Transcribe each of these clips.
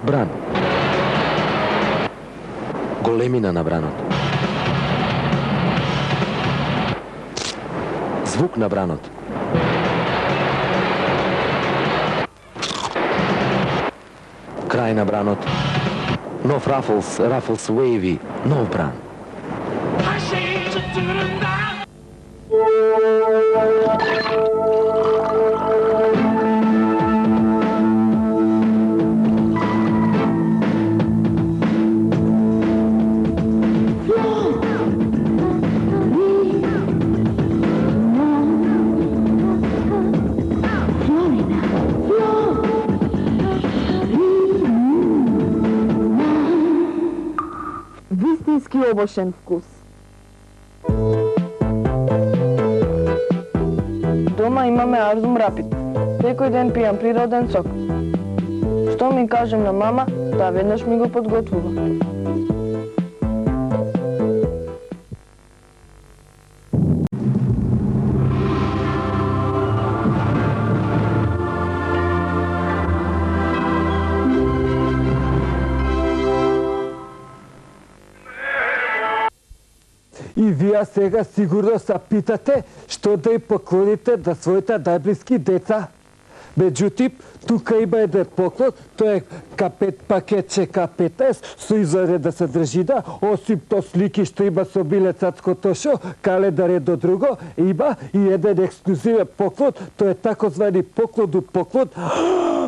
Бран. Големина на бранот. Звук на бранот. Крај на бранот. Нов Рафлс Wavy, нов бран. Вистински обошен вкус. Дома имаме Арзум Рапид. Секој ден пијам природен сок. Што ми кажем на мама, таа веднаш ми го подготвува. И вие сега сигурно се питате што да ја поклоните на своите најблиски деца. Меѓутоа, тука има еден поклон, тоа е пакетче К15 со изваредна содржина, осим то слики што има со Миле Цацко Тошо, календар едно друго, има и еден ексклузивен поклон, тоа е такозвани поклон,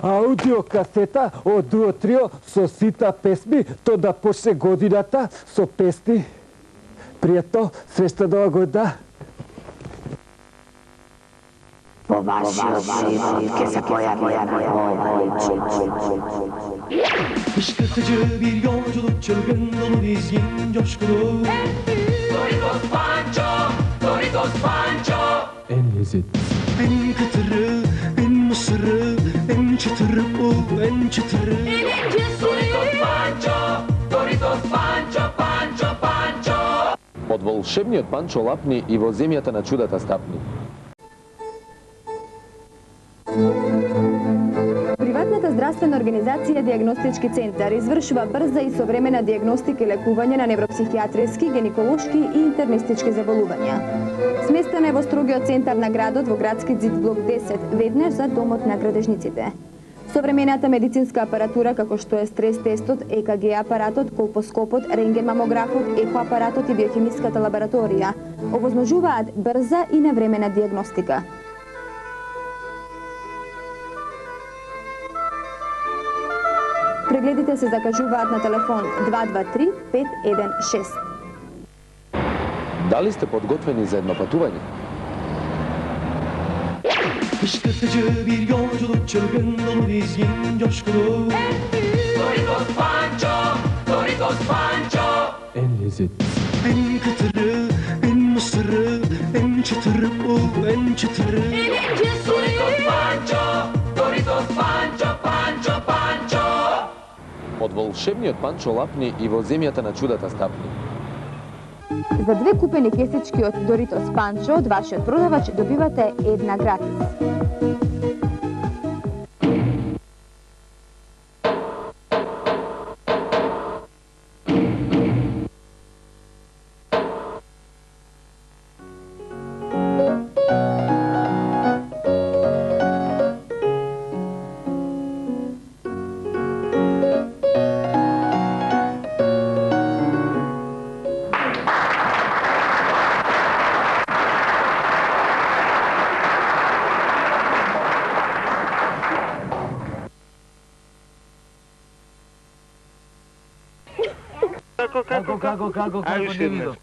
аудиокасета од Дуо Трио со сите песми, тоа да почне годината со песни. Пријатно, среќна нова година. По вашиот живот ќе се појави Fışkırtıcı bir yolculuk çılgın dolu dizgin coşkulu Doritos Pancho, Doritos Pancho. En lezzetli, en kıtırı, en mısırı, en çıtırı bu, en çıtırı Doritos Pancho, Doritos Pancho, Pancho, Pancho. Од волшебниот Панчо Лапни и во земјата на чудата стапни. Приватната здравствена организација Диагностички центар извршува брза и современа диагностика и лекување на невропсихијатриски, гинеколошки и интернистички заболувања. Сместена е во строгиот центар на градот во градски зид блок 10, веднаш за домот на градежниците. Современата медицинска апаратура како што е стрес тестот, ЕКГ апаратот, колпоскопот, рентген мамографот, ехо апаратот и биохемиската лабораторија овозможуваат брза и навремена диагностика. Прегледите се закажуваат на телефон 223 516. Дали сте подготвени за едно патување? Fışkırtıcı bir yolculuk çılgın dolu dizgin coşkulu Doritos Pancho, Doritos Pancho. En lezzetli, en kıtırı, en mısırı, en çıtırı bu, en çıtırı Doritos Pancho, Doritos Pancho, Pancho, Pancho. Од волшебниот Панчо Лапни и во земјата на чудата стапни. За две купени кесички од Doritos Pancho од вашиот продавач добивате една гратис. Како, не видов.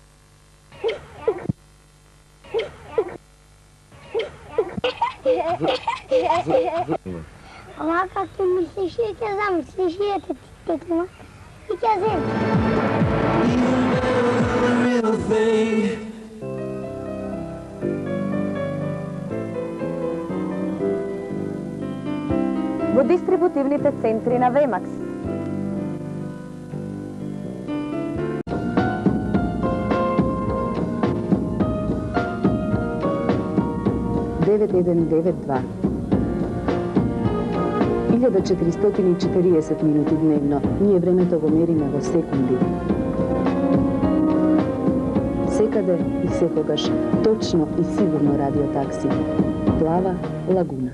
Ама как ти мислиш и ќе замислиш и ете ти петима и ќе земеш. во дистрибутивните центри на Вемакс. ...9192. 1440 минути дневно. Ние времето го мериме во секунди. Секаде и секогаш, точно и сигурно радиотакси. Плава лагуна.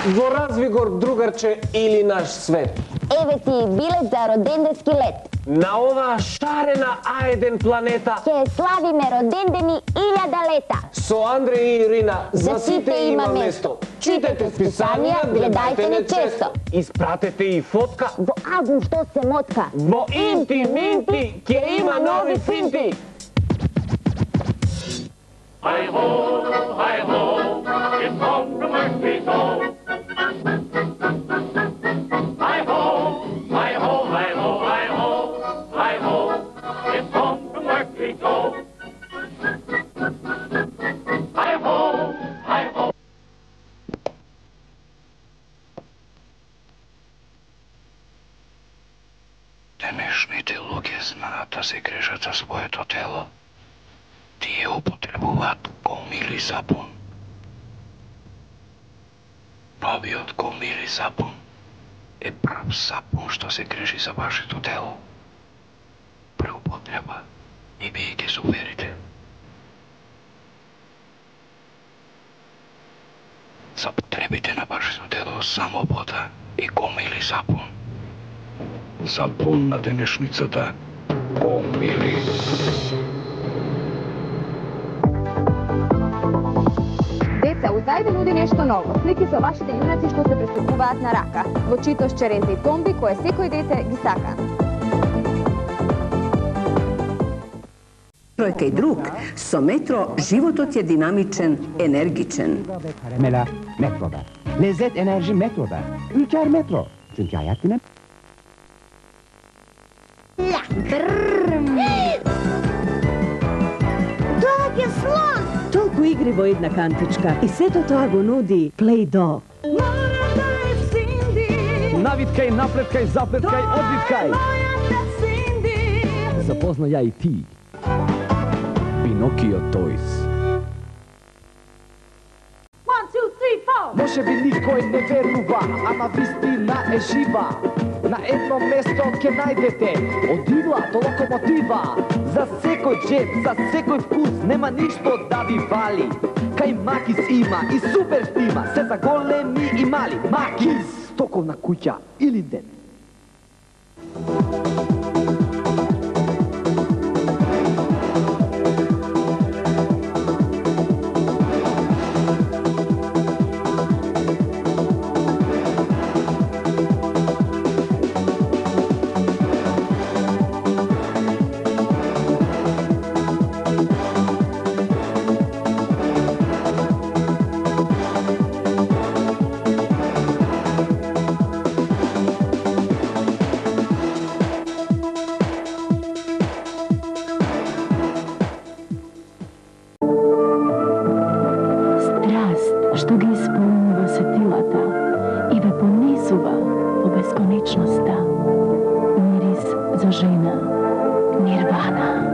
Во Развигор, другарче, или наш свет? Еве ти билет за роденденски лет. На оваа шарена А1 планета Ќе славиме родендени 1000 лета. со Андреј и Ирина за сите има место. Читете списанија, гледајте не често. Испратете и фотка Во албум што се мотка. во Инти Минти ќе има нови финти. Hi ho, it's home from Murphy's home. Hi ho, hi ho, hi ho, hi ho, hi ho, it's home from Murphy's home. Hi ho, hi ho. Денешните луѓе знаат да се грижат за своето тело. Тие употребуваат Комили сапун. Новиот Комили сапун е прав сапун што се грижи за вашето тело. При употреба и вие ќе се уверите. За потребите на вашето тело само вода и Комили сапун. Сапун на денешницата Комили. Деца, узајде нуди нешто ново. Слики со вашите јунаци што се преступуваат на рака. Во читош черенте и томби кое секој дете ги сака. Тројка и друг, со метро животот е динамичен, енергичен. Karamela metroda. Lezzet enerji metroda. Ülker metro. Çünkü hayat yine... Доаѓа слон! Толку игри во една кантичка и сето тоа го нуди Play-Doh. Навиткај, напредкај, запреткај, одвиткај. Запозна ја и ти. Pinocchio Toys. 1, 2, 3, 4. Може би никој не верува, ама вистина е жива. На едно место ќе најдете од игла до локомотива. За секој джеб, за секој вкус, нема ништо да ви вали. Кај Макис има и супер стима, се за големи и мали. Макис, стоковна куќа или ден. Што ги исполнува сетилата и ве понесува во бесконечноста. Мирис за жена, нирвана.